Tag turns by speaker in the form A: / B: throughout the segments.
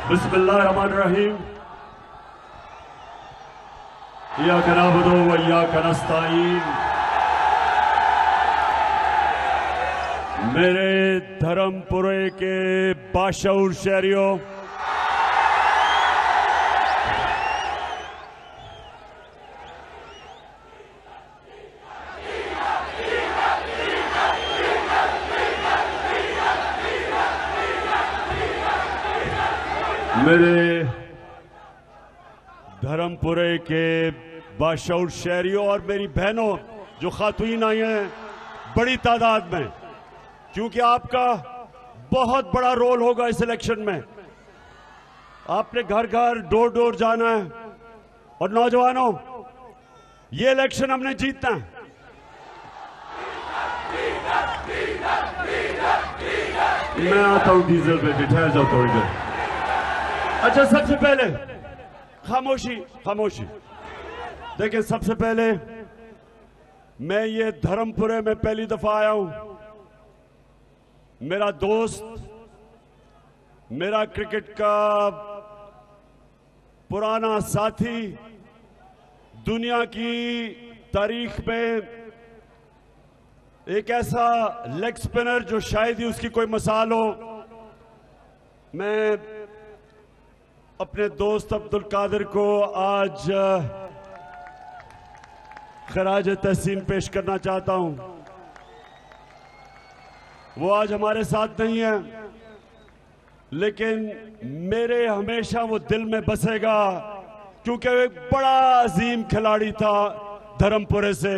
A: बिस्मिल्लाहिर्रहमानिर्रहीम। इय्याका नअबुदु व इय्याका नस्तईन। मेरे धर्मपुरे के बाशऊर शहरियों, मेरे धर्मपुरे के बाशऊर शहरियों और मेरी बहनों जो खातून आई हैं बड़ी तादाद में, क्योंकि आपका बहुत बड़ा रोल होगा इस इलेक्शन में। आपने घर घर डोर डोर जाना है और नौजवानों, ये इलेक्शन हमने जीतना है। मैं आता हूं डीजल पे, ठहर जाओ थोड़ी देर। अच्छा, सबसे पहले खामोशी खामोशी। देखिए, सबसे पहले मैं ये धर्मपुरे में पहली दफा आया हूं। मेरा दोस्त, मेरा क्रिकेट का पुराना साथी, दुनिया की तारीख में एक ऐसा लेग स्पिनर जो शायद ही उसकी कोई मिसाल हो, मैं अपने दोस्त अब्दुल कादिर को आज खराज तहसीन पेश करना चाहता हूं। वो आज हमारे साथ नहीं है, लेकिन मेरे हमेशा वो दिल में बसेगा, क्योंकि वो एक बड़ा अजीम खिलाड़ी था धर्मपुरे से,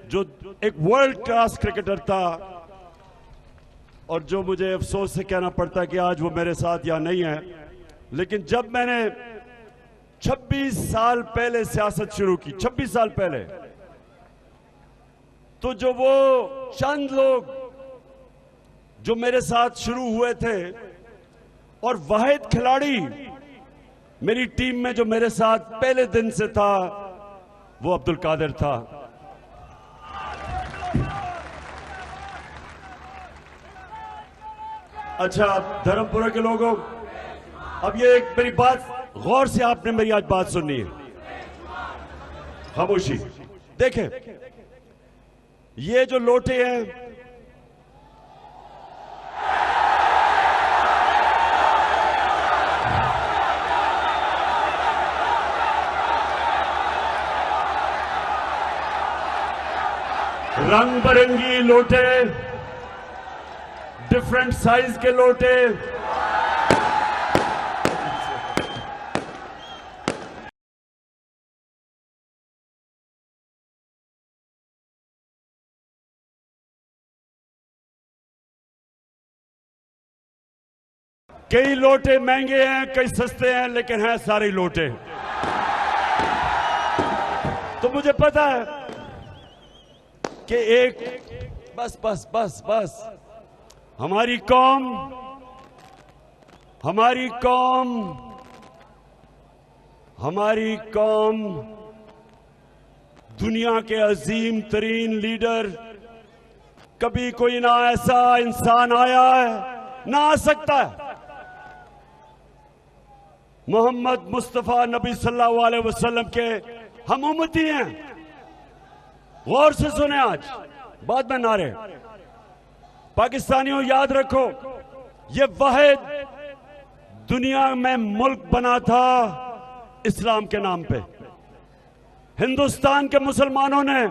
A: जो एक वर्ल्ड क्लास क्रिकेटर था। और जो मुझे अफसोस से कहना पड़ता है कि आज वो मेरे साथ यहाँ नहीं है, लेकिन जब मैंने 26 साल पहले सियासत शुरू की, 26 साल पहले, तो जो वो चंद लोग जो मेरे साथ शुरू हुए थे और वाहिद खिलाड़ी मेरी टीम में जो मेरे साथ पहले दिन से था, वो अब्दुल कादिर था। अच्छा धर्मपुरा के लोगों, अब ये एक मेरी बात गौर से आपने मेरी आज बात सुननी है। खामोशी। देखें, ये जो लोटे हैं, रंग बिरंगी लोटे, डिफरेंट साइज के लोटे, कई लोटे महंगे हैं, कई सस्ते हैं, लेकिन हैं सारे लोटे। तो मुझे पता है कि एक बस बस बस बस हमारी कौम दुनिया के अजीम तरीन लीडर, कभी कोई ना ऐसा इंसान आया है ना आ सकता है। मोहम्मद मुस्तफा नबी सल्लल्लाहु अलैहि वसल्लम के हम उम्मती हैं। गौर से सुने, आज बाद में नारे। पाकिस्तानियों, याद रखो, ये वाहिद दुनिया में मुल्क बना था इस्लाम के नाम पे। हिंदुस्तान के मुसलमानों ने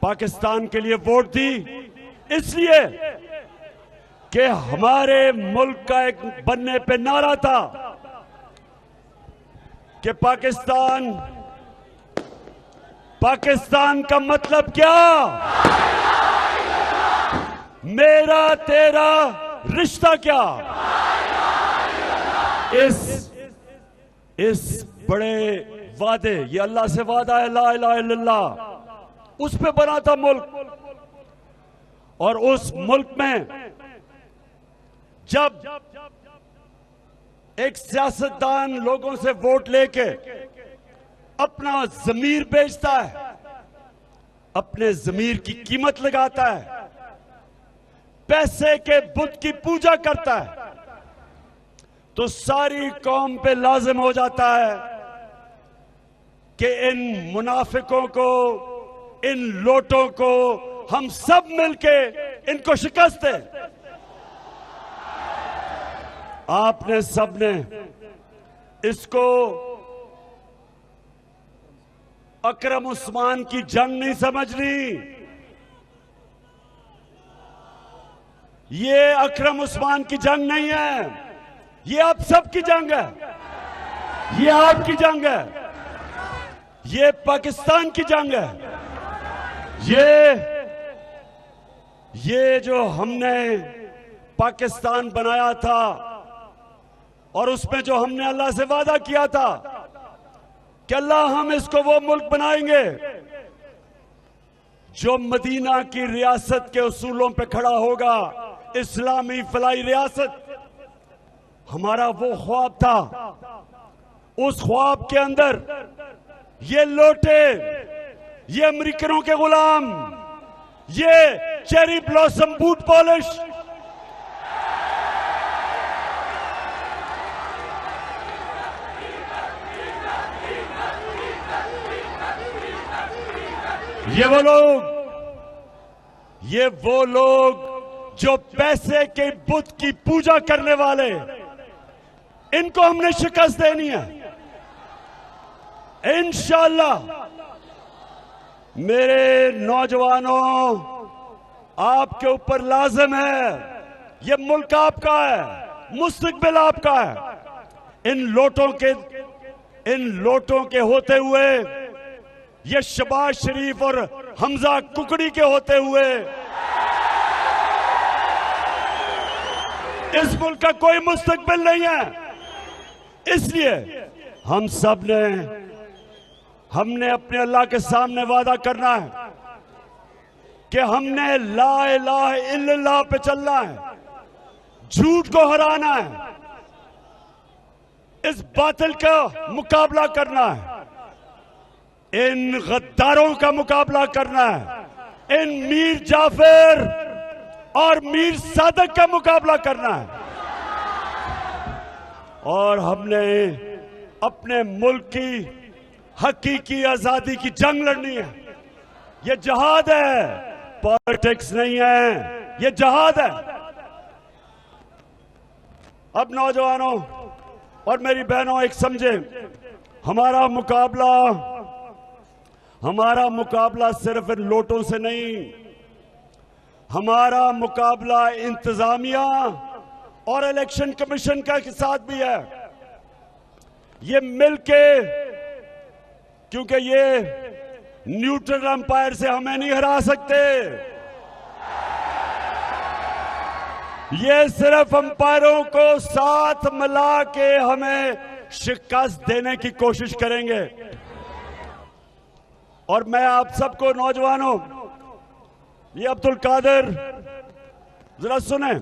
A: पाकिस्तान के लिए वोट दी, इसलिए कि हमारे मुल्क का एक बनने पे नारा था कि पाकिस्तान का मतलब क्या? मेरा तेरा रिश्ता क्या? इस बड़े वादे, ये अल्लाह से वादा है, ला इलाहा इल्लल्लाह, उस पे बना था मुल्क। और उस मुल्क में जब एक सियासतदान लोगों से वोट लेके अपना ज़मीर बेचता है, अपने ज़मीर की कीमत लगाता है, पैसे के बुत की पूजा करता है, तो सारी कौम पे लाजिम हो जाता है कि इन मुनाफिकों को, इन लोटों को हम सब मिलके इनको शिकस्त दें। आपने सबने इसको अकरम उस्मान की जंग नहीं समझनी। ये अकरम उस्मान की जंग नहीं है, ये आप सबकी जंग है, ये आपकी जंग है, ये पाकिस्तान की जंग है। ये जो हमने पाकिस्तान बनाया था और उसमें जो हमने अल्लाह से वादा किया था कि अल्लाह हम इसको वो मुल्क बनाएंगे जो मदीना की रियासत के उसूलों पे खड़ा होगा, इस्लामी फलाई रियासत। हमारा वो ख्वाब था। उस ख्वाब के अंदर ये लोटे, ये अमेरिकनों के गुलाम, ये चेरी ब्लॉसम बूट पॉलिश, ये वो लोग जो पैसे के बुत की पूजा करने वाले, इनको हमने शिकस्त देनी है इंशाअल्लाह। मेरे नौजवानों, आपके ऊपर लाजिम है, ये मुल्क आपका है, मुस्तकबिल आपका है। इन लोटों के होते हुए, ये शबाज शरीफ और हमजा कुकड़ी के होते हुए इस मुल्क का कोई मुस्तकबिल नहीं है। इसलिए हम सब ने, हमने अपने अल्लाह के सामने वादा करना है कि हमने ला इलाहा इल्लल्लाह पे चलना है, झूठ को हराना है, इस बातिल का मुकाबला करना है, इन गद्दारों का मुकाबला करना है, इन मीर जाफर और मीर सादक का मुकाबला करना है। और हमने अपने मुल्क की हकीकी आजादी की जंग लड़नी है। ये जहाद है, पॉलिटिक्स नहीं है, ये जहाद है। अब नौजवानों और मेरी बहनों, एक समझे, हमारा मुकाबला सिर्फ इन लोटों से नहीं, हमारा मुकाबला इंतजामिया और इलेक्शन कमीशन का के साथ भी है। ये मिलके, क्योंकि ये न्यूट्रल अंपायर से हमें नहीं हरा सकते, ये सिर्फ अंपायरों को साथ मिला के हमें शिकस्त देने की कोशिश करेंगे। और मैं आप सबको नौजवानों, ये अब्दुल कादिर, जरा सुने,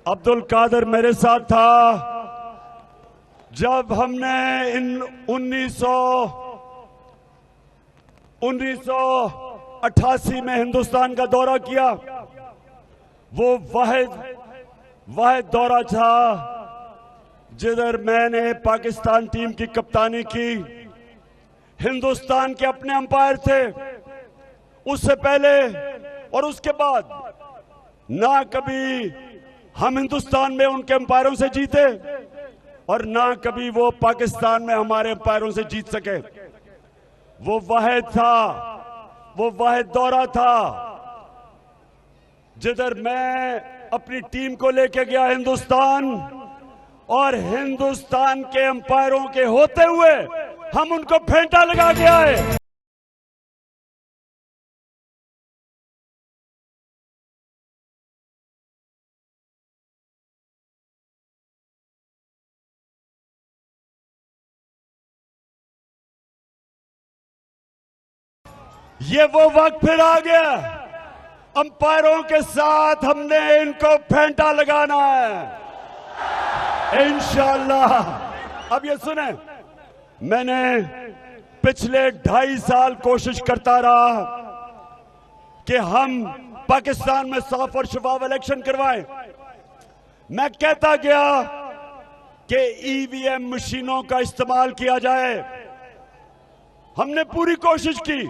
A: अब्दुल कादिर मेरे साथ था जब हमने इन 1988 में हिंदुस्तान का दौरा किया। वो वाहिद दौरा था जिधर मैंने पाकिस्तान टीम की कप्तानी की। हिंदुस्तान के अपने अंपायर थे। उससे पहले और उसके बाद ना कभी हम हिंदुस्तान में उनके अंपायरों से जीते और ना कभी वो पाकिस्तान में हमारे अंपायरों से जीत सके। वो वाहिद था, वो वाहिद दौरा था जिधर मैं अपनी टीम को लेके गया हिंदुस्तान, और हिंदुस्तान के अंपायरों के होते हुए हम उनको फेंटा लगा के आए। ये वो वक्त फिर आ गया, अंपायरों के साथ हमने इनको फेंटा लगाना है इंशाअल्लाह। अब ये सुने, मैंने पिछले 2.5 साल कोशिश करता रहा कि हम पाकिस्तान में साफ और शफाफ इलेक्शन करवाएं। मैं कहता गया कि ईवीएम मशीनों का इस्तेमाल किया जाए। हमने पूरी कोशिश की।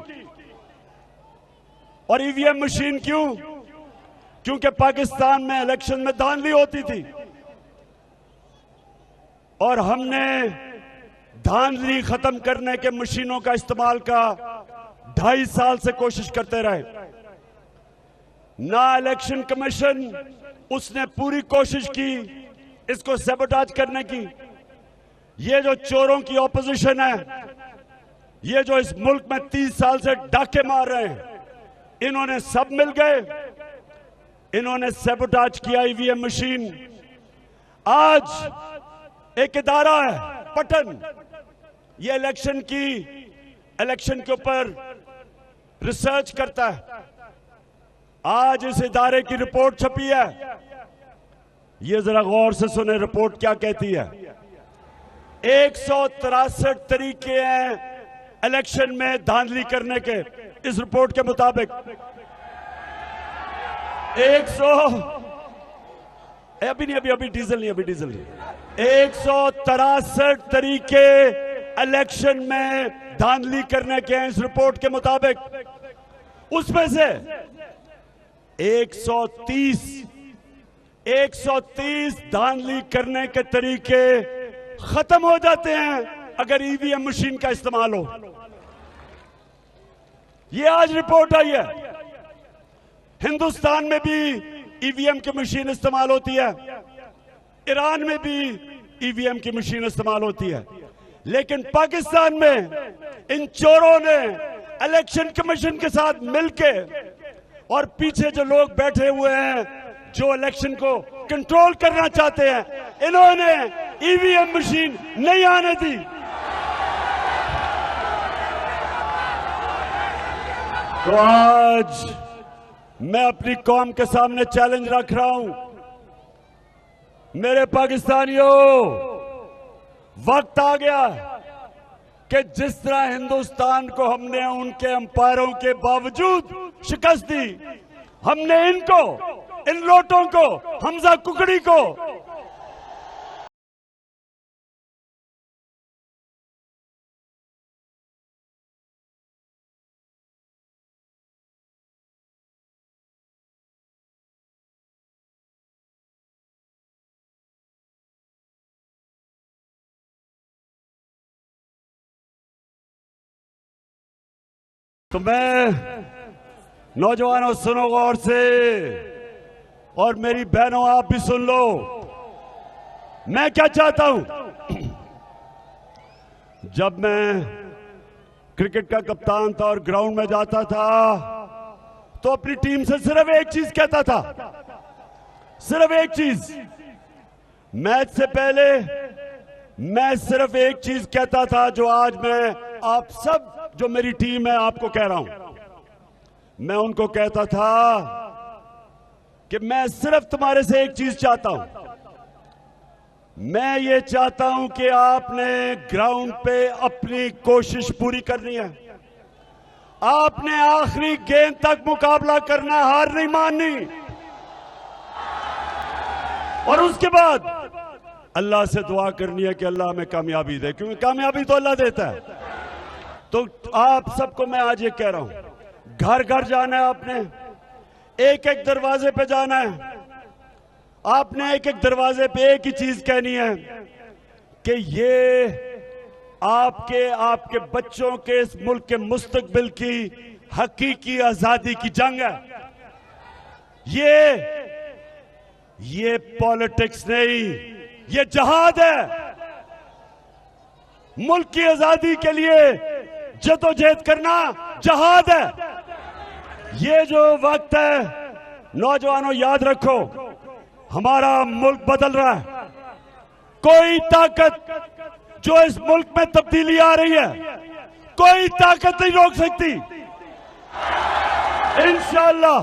A: और ईवीएम मशीन क्यों? क्योंकि पाकिस्तान में इलेक्शन में धांधली होती थी और हमने धांधली खत्म करने के मशीनों का इस्तेमाल का 2.5 साल से कोशिश करते रहे। ना इलेक्शन कमीशन, उसने पूरी कोशिश की इसको सैबोटाज करने की। ये जो चोरों की ऑपोजिशन है, ये जो इस मुल्क में 30 साल से डाके मार रहे हैं, इन्होंने सब मिल गए, इन्होंने सैबोटाज किया ईवीएम मशीन। आज एक इदारा है पटन, ये इलेक्शन के ऊपर रिसर्च करता है। आज इस इदारे की रिपोर्ट छपी है, ये जरा गौर से सुने रिपोर्ट क्या कहती है। 163 तरीके हैं इलेक्शन में धांधली करने के, इस रिपोर्ट के मुताबिक। 163 तरीके इलेक्शन में धांधली करने के हैं इस रिपोर्ट के मुताबिक। उसमें से 130 धांधली करने के तरीके खत्म हो जाते हैं अगर ईवीएम मशीन का इस्तेमाल हो। ये आज रिपोर्ट आई है। हिंदुस्तान में भी ईवीएम की मशीन इस्तेमाल होती है, ईरान में भी ईवीएम की मशीन इस्तेमाल होती है, लेकिन पाकिस्तान में इन चोरों ने इलेक्शन कमीशन के साथ मिलके और पीछे जो लोग बैठे हुए हैं जो इलेक्शन को कंट्रोल करना चाहते हैं, इन्होंने ईवीएम मशीन नहीं आने दी। तो आज मैं अपनी कौम के सामने चैलेंज रख रहा हूं, मेरे पाकिस्तानियों, वक्त आ गया कि जिस तरह हिंदुस्तान को हमने उनके अंपायरों के बावजूद शिकस्त दी, हमने इनको, इन लोटों को, हमजा कुकड़ी को तो मैं नौजवानों सुनो गौर से, और मेरी बहनों आप भी सुन लो। मैं क्या चाहता हूं, जब मैं क्रिकेट का कप्तान था और ग्राउंड में जाता था तो अपनी टीम से सिर्फ एक चीज कहता था, सिर्फ एक चीज। मैच से पहले मैं सिर्फ एक चीज कहता था जो आज मैं आप सब जो मेरी टीम है आपको कह रहा हूं। मैं उनको कहता था कि मैं सिर्फ तुम्हारे से एक चीज चाहता हूं। मैं ये चाहता हूं कि आपने ग्राउंड पे अपनी कोशिश पूरी करनी है, आपने आखिरी गेंद तक मुकाबला करना, हार नहीं माननी, और उसके बाद अल्लाह से दुआ करनी है कि अल्लाह हमें कामयाबी दे, क्योंकि कामयाबी तो अल्लाह देता है। तो आप सबको मैं आज ये कह रहा हूं, घर घर जाना है, आपने एक एक दरवाजे पे जाना है, आपने एक एक दरवाजे पे एक ही चीज कहनी है कि ये आपके बच्चों के, इस मुल्क के मुस्तकबिल की हकीकी आजादी की जंग है। ये पॉलिटिक्स नहीं, ये जहाद है। मुल्क की आजादी के लिए जदोजहद करना जहाद है। ये जो वक्त है, नौजवानों याद रखो, हमारा मुल्क बदल रहा है। कोई ताकत जो इस मुल्क में तब्दीली आ रही है, कोई ताकत नहीं रोक सकती। इंशाअल्लाह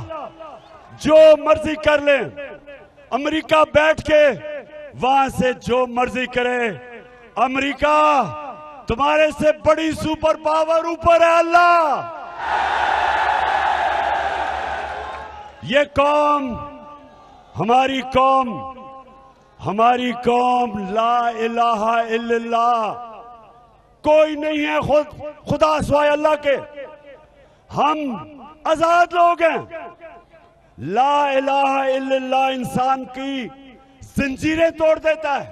A: जो मर्जी कर लें, अमेरिका बैठ के वहां से जो मर्जी करे, अमेरिका तुम्हारे से बड़ी सुपर पावर ऊपर है अल्लाह। ये कौम, हमारी कौम, हमारी कौम ला इलाहा इल्लल्लाह, कोई नहीं है खुदा सिवाय अल्लाह के। हम आजाद लोग हैं। ला इलाहा इल्लल्लाह इंसान की जंजीरें तोड़ देता है।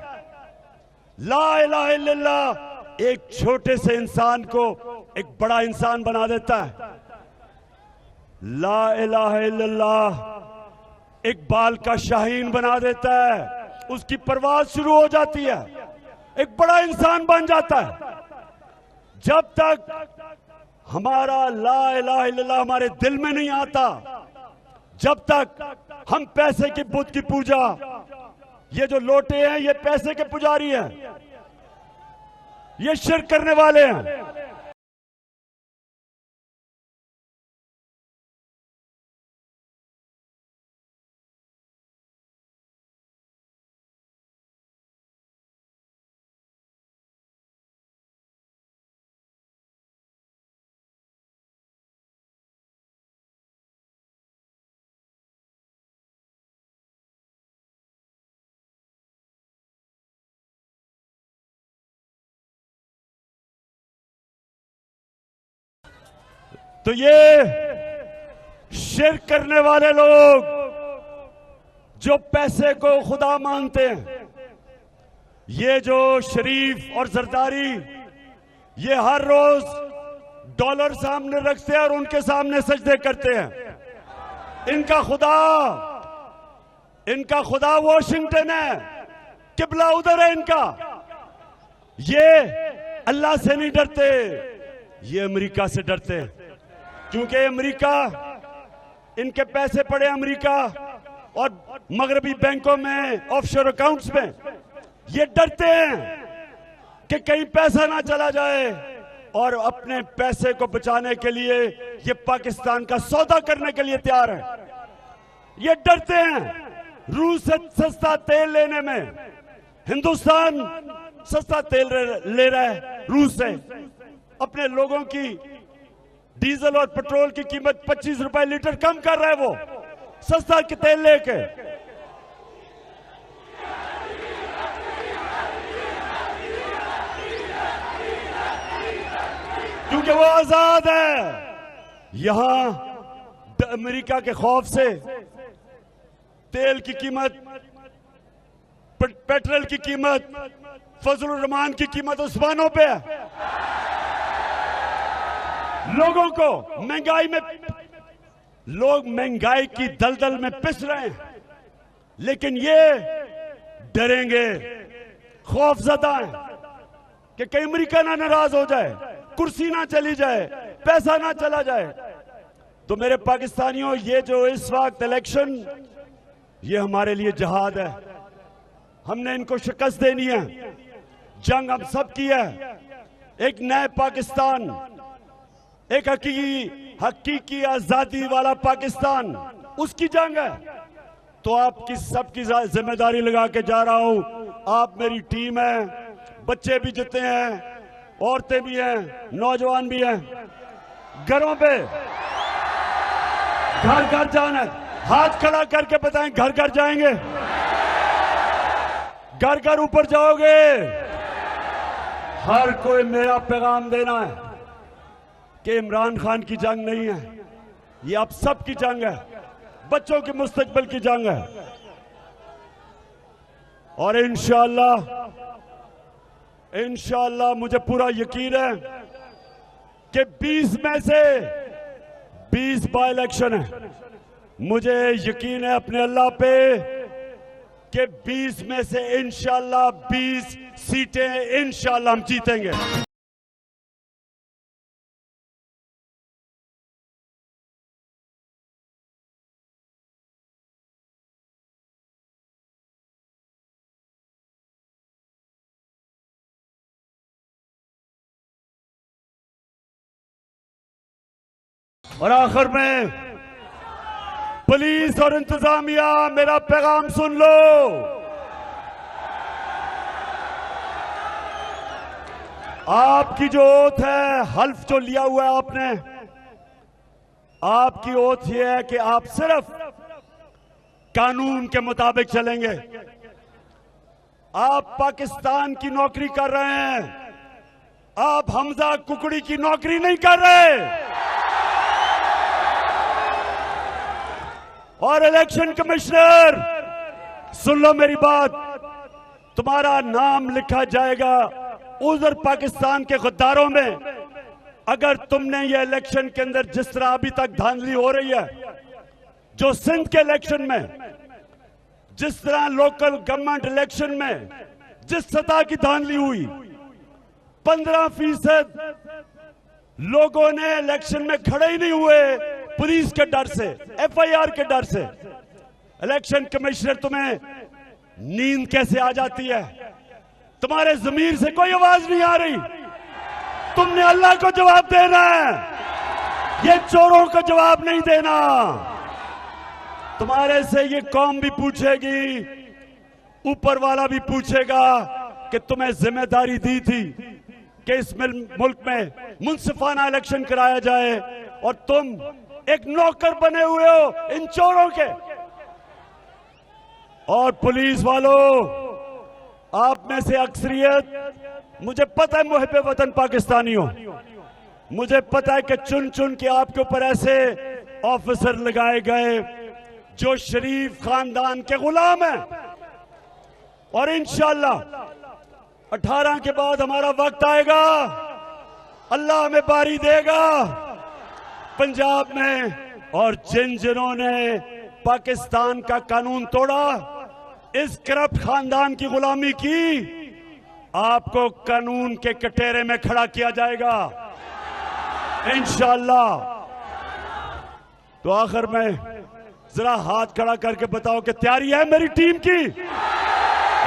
A: ला इलाहा इल्लल्लाह एक छोटे से इंसान को एक बड़ा इंसान बना देता है। ला इलाहा इल्लल्लाह एक बाल का शाहीन बना देता है, उसकी परवाज शुरू हो जाती है, एक बड़ा इंसान बन जाता है। जब तक हमारा ला इलाहा इल्लल्लाह हमारे दिल में नहीं आता, जब तक हम पैसे की बुत की पूजा, ये जो लोटे हैं ये पैसे के पुजारी हैं, ये शिर्क करने वाले हैं। तो ये शिर्क करने वाले लोग जो पैसे को खुदा मानते हैं, ये जो शरीफ और जरदारी, ये हर रोज डॉलर सामने रखते हैं और उनके सामने सजदे करते हैं। इनका खुदा वॉशिंगटन है, किबला उधर है इनका। ये अल्लाह से नहीं डरते, ये अमेरिका से डरते हैं, क्योंकि अमेरिका, इनके पैसे पड़े अमेरिका और मगरबी बैंकों में, ऑफशोर अकाउंट्स में। ये डरते हैं कि कहीं पैसा ना चला जाए, और अपने पैसे को बचाने के लिए ये पाकिस्तान का सौदा करने के लिए तैयार है। ये डरते हैं रूस से सस्ता तेल लेने में। हिंदुस्तान सस्ता तेल ले रहा है रूस से, अपने लोगों की डीजल और पेट्रोल की कीमत 25 रुपए लीटर कम कर रहा है, वो सस्ता के तेल लेके। क्योंकि वो आजाद है। यहां अमेरिका के खौफ से तेल की कीमत, पेट्रोल की कीमत, फजलुर रहमान की कीमत उस्मानों पे है। लोगों को लोग महंगाई की दलदल में पिस रहे हैं, लेकिन ये डरेंगे, खौफजदा हैं कि कहीं अमेरिका ना नाराज हो जाए, कुर्सी ना चली जाए, पैसा ना चला जाए। तो मेरे पाकिस्तानियों, ये जो इस वक्त इलेक्शन, ये हमारे लिए जिहाद है। हमने इनको शिकस्त देनी है। जंग हम सब की है। एक नए पाकिस्तान, एक हकीकी आजादी वाला पाकिस्तान, उसकी जंग है। तो आपकी सबकी जिम्मेदारी लगा के जा रहा हूं। आप मेरी टीम है, बच्चे भी जितने हैं, औरतें भी हैं, नौजवान भी हैं। घरों पे घर घर जाना है। हाथ खड़ा करके बताएं, घर घर जाएंगे, घर घर ऊपर जाओगे। हर कोई मेरा पैगाम देना है कि इमरान खान की जंग नहीं है, ये आप सब की जंग है, बच्चों के मुस्तकबिल की जंग है। और इंशाअल्लाह मुझे पूरा यकीन है कि 20 में से 20 बाय इलेक्शन है। मुझे यकीन है अपने अल्लाह पे कि 20 में से इंशाअल्लाह 20 सीटें इंशाअल्लाह हम जीतेंगे। और आखिर में पुलिस और इंतजामिया, मेरा पैगाम सुन लो। आपकी जो ओथ है, हल्फ जो लिया हुआ है आपने, आपकी ओथ ये है कि आप सिर्फ कानून के मुताबिक चलेंगे। आप पाकिस्तान की नौकरी कर रहे हैं, आप हमजा कुकड़ी की नौकरी नहीं कर रहे। और इलेक्शन कमिश्नर, सुन लो मेरी बात, तुम्हारा नाम लिखा जाएगा उधर पाकिस्तान के गद्दारों में अगर तुमने ये इलेक्शन के अंदर जिस तरह अभी तक धांधली हो रही है, जो सिंध के इलेक्शन में, जिस तरह लोकल गवर्नमेंट इलेक्शन में जिस सतह की धांधली हुई, 15% लोगों ने इलेक्शन में खड़े ही नहीं हुए पुलिस के डर से, FIR के डर से। इलेक्शन कमिश्नर, तुम्हें नींद कैसे आ जाती है? तुम्हारे जमीर से कोई आवाज नहीं आ रही? तुमने अल्लाह को जवाब देना है, ये चोरों को जवाब नहीं देना। तुम्हारे से ये कौम भी पूछेगी, ऊपर वाला भी पूछेगा कि तुम्हें जिम्मेदारी दी थी कि इस मुल्क में मुंसिफाना इलेक्शन कराया जाए और तुम एक नौकर बने हुए हो इन चोरों के। और पुलिस वालों, आप में से अक्सरियत, मुझे पता है मुहिब वतन पाकिस्तानी हो, मुझे पता है कि चुन चुन के आपके ऊपर ऐसे ऑफिसर लगाए गए जो शरीफ खानदान के गुलाम हैं। और इंशाअल्लाह 18 के बाद हमारा वक्त आएगा, अल्लाह हमें बारी देगा पंजाब में। और जिन जिन्होंने पाकिस्तान का कानून तोड़ा, इस करप्ट खानदान की गुलामी की, आपको कानून के कटहरे में खड़ा किया जाएगा इंशाअल्लाह। तो आखिर में जरा हाथ खड़ा करके बताओ कि तैयारी है मेरी टीम की?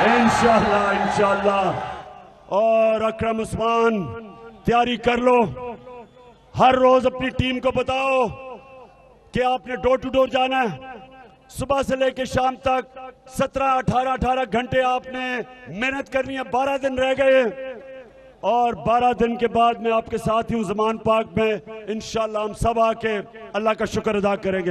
A: इंशाअल्लाह, इंशाअल्लाह। और अकरम उस्मान, तैयारी कर लो। हर रोज अपनी टीम को बताओ कि आपने डोर टू डोर जाना है, सुबह से लेकर शाम तक 17-18 घंटे आपने मेहनत करनी है। 12 दिन रह गए और 12 दिन के बाद मैं आपके साथ ही हूं ज़मान पाक में। इंशाअल्लाह हम सब आके अल्लाह का शुक्र अदा करेंगे।